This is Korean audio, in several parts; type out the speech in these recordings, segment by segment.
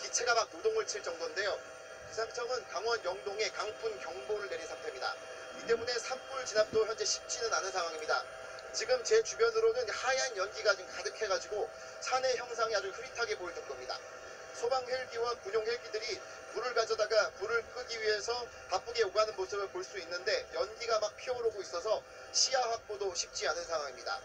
기체가 막 요동을 칠 정도인데요. 기상청은 강원 영동에 강풍 경보를 내린 상태입니다. 이 때문에 산불 진압도 현재 쉽지는 않은 상황입니다. 지금 제 주변으로는 하얀 연기가 좀 가득해가지고 산의 형상이 아주 흐릿하게 보일 정도입니다. 소방 헬기와 군용 헬기들이 불을 가져다가 불을 끄기 위해서 바쁘게 오가는 모습을 볼 수 있는데 연기가 막 피어오르고 있어서 시야 확보도 쉽지 않은 상황입니다.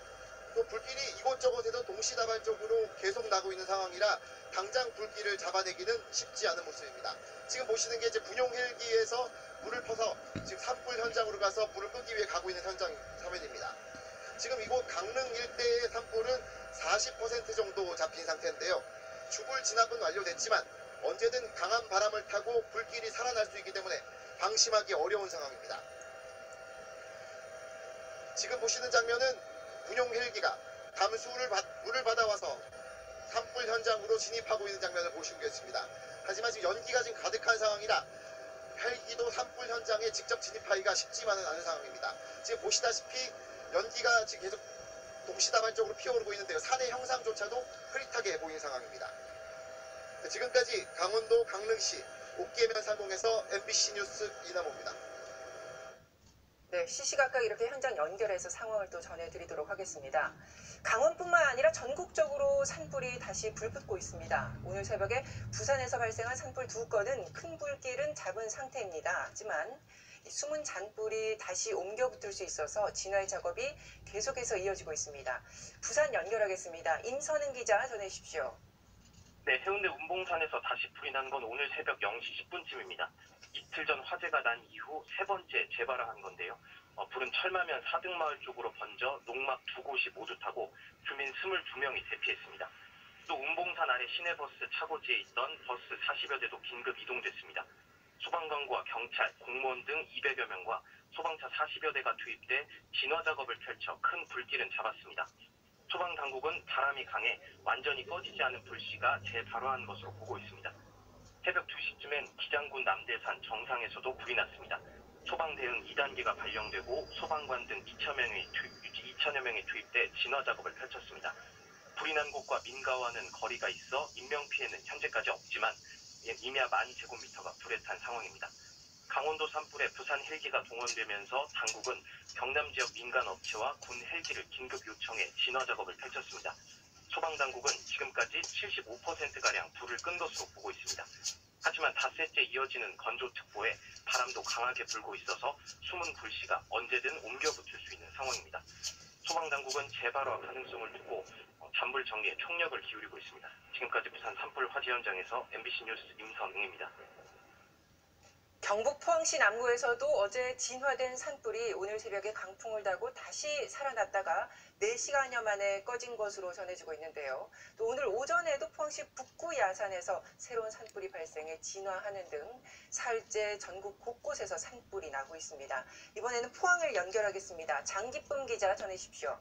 또 불길이 이곳저곳에서 동시다발적으로 계속 나고 있는 상황이라 당장 불길을 잡아내기는 쉽지 않은 모습입니다. 지금 보시는 게 이제 군용 헬기에서 불을 퍼서 지금 산불 현장으로 가서 불을 끄기 위해 가고 있는 현장 화면입니다. 지금 이곳 강릉 일대의 산불은 40% 정도 잡힌 상태인데요. 주불 진압은 완료됐지만 언제든 강한 바람을 타고 불길이 살아날 수 있기 때문에 방심하기 어려운 상황입니다. 지금 보시는 장면은 군용 헬기가 물을 받아와서 산불 현장으로 진입하고 있는 장면을 보시겠습니다. 하지만 지금 연기가 지금 가득한 상황이라 헬기도 산불 현장에 직접 진입하기가 쉽지만은 않은 상황입니다. 지금 보시다시피 연기가 지금 계속 동시다발적으로 피어오르고 있는데요. 산의 형상조차도 흐릿하게 보이는 상황입니다. 지금까지 강원도 강릉시 옥계면 상공에서 MBC 뉴스 이남호입니다. 네, 시시각각 이렇게 현장 연결해서 상황을 또 전해드리도록 하겠습니다. 강원뿐만 아니라 전국적으로 산불이 다시 불붙고 있습니다. 오늘 새벽에 부산에서 발생한 산불 2건은 큰 불길은 잡은 상태입니다. 하지만 숨은 잔불이 다시 옮겨 붙을 수 있어서 진화의 작업이 계속해서 이어지고 있습니다. 부산 연결하겠습니다. 임선은 기자 전해주십시오. 네, 해운대 운봉산에서 다시 불이 난 건 오늘 새벽 0시 10분쯤입니다. 이틀 전 화재가 난 이후 세 번째 재발을 건데요. 불은 철마면 사등마을 쪽으로 번져 농막 2곳이 모두 타고 주민 22명이 대피했습니다. 또 운봉산 아래 시내버스 차고지에 있던 버스 40여 대도 긴급 이동됐습니다. 소방관과 경찰, 공무원 등 200여 명과 소방차 40여 대가 투입돼 진화 작업을 펼쳐 큰 불길은 잡았습니다. 소방당국은 바람이 강해 완전히 꺼지지 않은 불씨가 재발화한 것으로 보고 있습니다. 새벽 2시쯤엔 기장군 남대산 정상에서도 불이 났습니다. 소방대응 2단계가 발령되고 소방관 등 2천여 명이 투입돼 진화 작업을 펼쳤습니다. 불이 난 곳과 민가와는 거리가 있어 인명피해는 현재까지 없지만 임야 10,000제곱미터가 불에 탄 상황입니다. 강원도 산불에 부산 헬기가 동원되면서 당국은 경남 지역 민간 업체와 군 헬기를 긴급 요청해 진화 작업을 펼쳤습니다. 소방당국은 지금까지 75%가량 불을 끈 것으로 보고 있습니다. 하지만 닷새째 이어지는 건조특보에 바람도 강하게 불고 있어서 숨은 불씨가 언제든 옮겨 붙을 수 있는 상황입니다. 소방당국은 재발화 가능성을 두고 잔불 정리에 총력을 기울이고 있습니다. 지금까지 부산 산불 화재 현장에서 MBC 뉴스 임선웅입니다. 경북 포항시 남구에서도 어제 진화된 산불이 오늘 새벽에 강풍을 타고 다시 살아났다가 4시간여 만에 꺼진 것으로 전해지고 있는데요. 또 오늘 오전에도 포항시 북구 야산에서 새로운 산불이 발생해 진화하는 등 사흘째 전국 곳곳에서 산불이 나고 있습니다. 이번에는 포항을 연결하겠습니다. 장기쁨 기자 전해주십시오.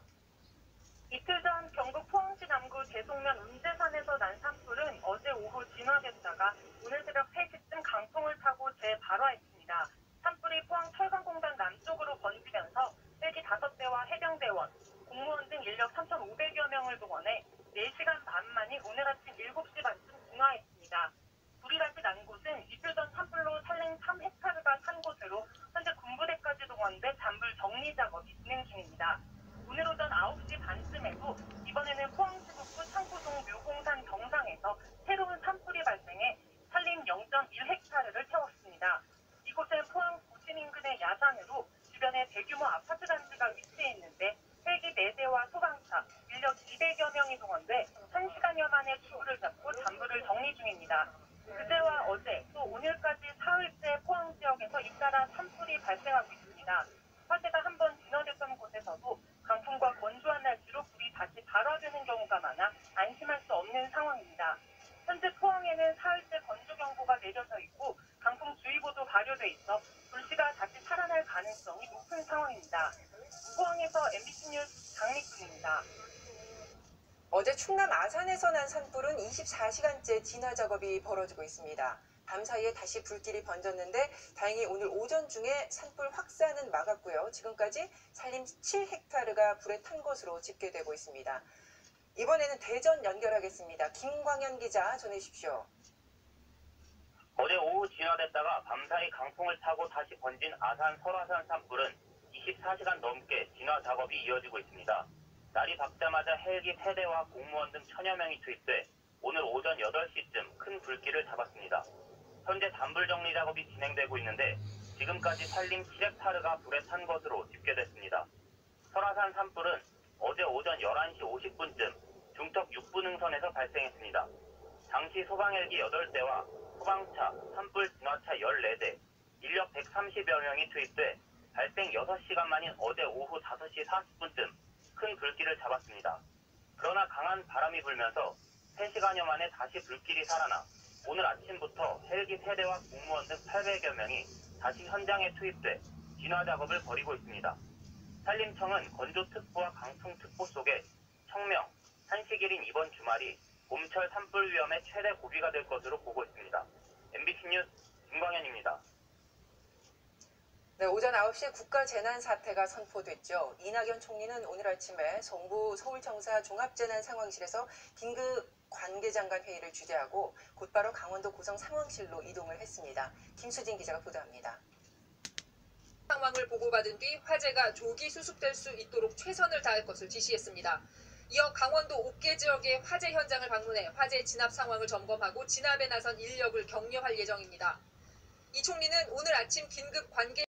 이틀 전 경북 포항시 남구 대송면 운제산에서 난 산불은 어제 오후 진화됐다가 오늘 새벽 3시쯤 강풍을 타고 재발화했습니다. 산불이 포항 철강공단 남쪽으로 번지면서 헬기 5대와 해병대원, 공무원 등 인력 3,500여 명을 동원해 4시간 반 만인 오늘 아침 7시 반쯤 진화했습니다. 불이 다시 난 곳은 이틀 전 산불로 산림 3헥타르가 탄 곳으로 현재 군부대까지 동원돼 잔불 정리 작업이 진행 중입니다. 오늘 오전 9시 반쯤에도 이번에는 포항시 북구 창고동 묘공산 정상에서 새로운 산불이 발생해 산림 0.1헥타르를 태웠습니다. 이곳은 포항 구진 인근의 야산으로 주변에 대규모 아파트 단지가 위치해 있는데 헬기 4대와 소방차, 인력 200여 명이 동원돼 1시간여 만에 주불을 잡고 잔불을 정리 중입니다. 그제와 어제 또 오늘까지 사흘째 포항 지역에서 잇따라 산불이 발생하고 있습니다. 화재가 한번 진화됐던 곳에서도 강풍과 건조한 날씨로 불이 다시 발화되는 경우가 많아 안심할 수 없는 상황입니다. 현재 포항에는 사흘째 건조경보가 내려져 있고 강풍주의보도 발효돼 있어 불씨가 다시 살아날 가능성이 높은 상황입니다. 포항에서 MBC 뉴스 장미쁨입니다. 어제 충남 아산에서 난 산불은 24시간째 진화 작업이 벌어지고 있습니다. 밤사이에 다시 불길이 번졌는데 다행히 오늘 오전 중에 산불 확산은 막았고요. 지금까지 산림 7헥타르가 불에 탄 것으로 집계되고 있습니다. 이번에는 대전 연결하겠습니다. 김광현 기자 전해주십시오. 어제 오후 진화됐다가 밤사이 강풍을 타고 다시 번진 아산 설화산 산불은 24시간 넘게 진화 작업이 이어지고 있습니다. 날이 밝자마자 헬기 3대와 공무원 등 천여 명이 투입돼 오늘 오전 8시쯤 큰 불길을 잡았습니다. 현재 단불 정리 작업이 진행되고 있는데 지금까지 산림 7헥타르가 불에 탄 것으로 집계됐습니다. 설화산 산불은 어제 오전 11시 50분쯤 중턱 6분 능선에서 발생했습니다. 당시 소방헬기 8대와 소방차, 산불 진화차 14대, 인력 130여 명이 투입돼 발생 6시간 만인 어제 오후 5시 40분쯤 큰 불길을 잡았습니다. 그러나 강한 바람이 불면서 3시간여 만에 다시 불길이 살아나 오늘 아침부터 헬기 3대와 공무원 등 800여 명이 다시 현장에 투입돼 진화 작업을 벌이고 있습니다. 산림청은 건조특보와 강풍특보 속에 청명, 한식일인 이번 주말이 봄철 산불 위험의 최대 고비가 될 것으로 보고 있습니다. MBC 뉴스 김광현입니다. 네, 오전 9시에 국가재난사태가 선포됐죠. 이낙연 총리는 오늘 아침에 정부 서울청사 종합재난상황실에서 긴급 관계장관 회의를 주재하고 곧바로 강원도 고성 상황실로 이동을 했습니다. 김수진 기자가 보도합니다. 상황을 보고받은 뒤 화재가 조기 수습될 수 있도록 최선을 다할 것을 지시했습니다. 이어 강원도 5개 지역의 화재 현장을 방문해 화재 진압 상황을 점검하고 진압에 나선 인력을 격려할 예정입니다. 이 총리는 오늘 아침 긴급 관계